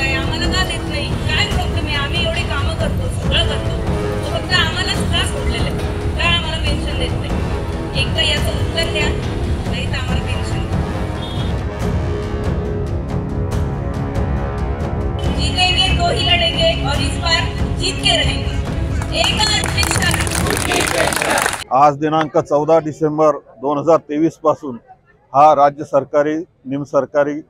देताय, आम्हाला का देत नाही? काय प्रॉब्लेम आहे? आम्ही एवढे कामं करतो, सगळं करतो, तो फक्त आम्हालाच त्रास सोडलेला आहे. का आम्हाला पेन्शन देत नाही? एकदा याचं उत्तर द्या, नाही तर आम्हाला पेन्शन जीतेंगे तो ही लढेंगे और इस बार जीत के रहेंगे. आज दिनांक 14 डिसेंबर 2023 पासून हा राज्य सरकारी निमसरकारी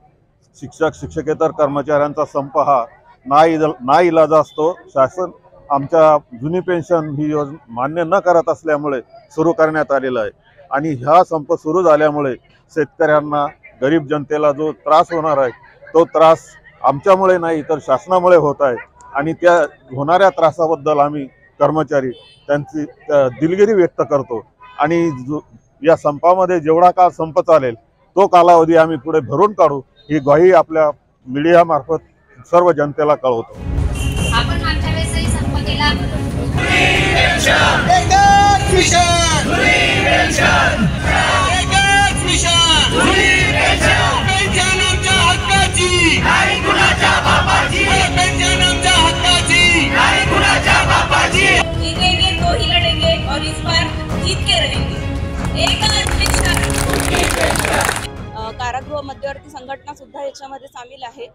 शिक्षक शिक्षकेतर कर्मचाऱ्यांचा संप हा नाईलाजा असतो. शासन आमच्या जुनी पेन्शन ही योजना मान्य न करत असल्यामुळे सुरू करण्यात आलेला आहे आणि हा संप सुरू झाल्यामुळे शेतकऱ्यांना गरीब जनतेला जो त्रास होणार आहे तो त्रास आमच्यामुळे नाही तर शासनामुळे होत आहे आणि त्या होणाऱ्या त्रासाबद्दल आम्ही कर्मचारी त्यांची दिलगिरी व्यक्त करतो आणि या संपामध्ये जेवढा काळ संप चालेल तो कालावधी आम्ही पुढे भरून काढू ही ग्वाही आपल्या मीडिया मार्फत सर्व जनतेला कळवतो. आपण मागच्या वेळेसही संप केला. जीतेंगे तो ही लढेंगे और इस बार जीत के रहेंगे. कारागृह मध्यवर्ती संघटना सुद्धा याच्यामध्ये सामील आहे.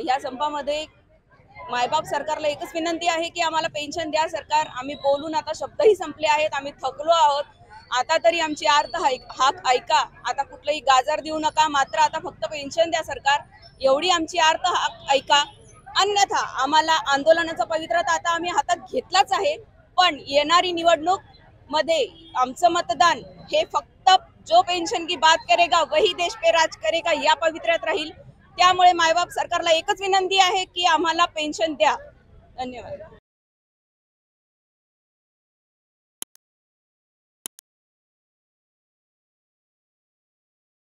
या संपामध्ये मायबाप सरकारला एकच विनंती आहे की आम्हाला पेन्शन द्या सरकार. आम्ही बोलून आता शब्दही संपले आहेत, आम्ही थकलो आहोत. आता तरी आमची हाक ऐका. आता कुठलंही गाजर देऊ नका, मात्र आता फक्त पेन्शन द्या सरकार, एवढी आमची हाक ऐका. अन्यथा आम्हाला आंदोलनाचा पवित्रा आता आम्ही हातात घेतलाच आहे, पण येणारी निवडणूक मध्ये आमचं मतदान हे फक्त जो पेन्शन की बात करेगा वही देश पे राज करेगा या पवित्र्यात राहील. त्यामुळे मायबाप सरकारला एकच विनंती आहे की आम्हाला पेन्शन द्या. धन्यवाद.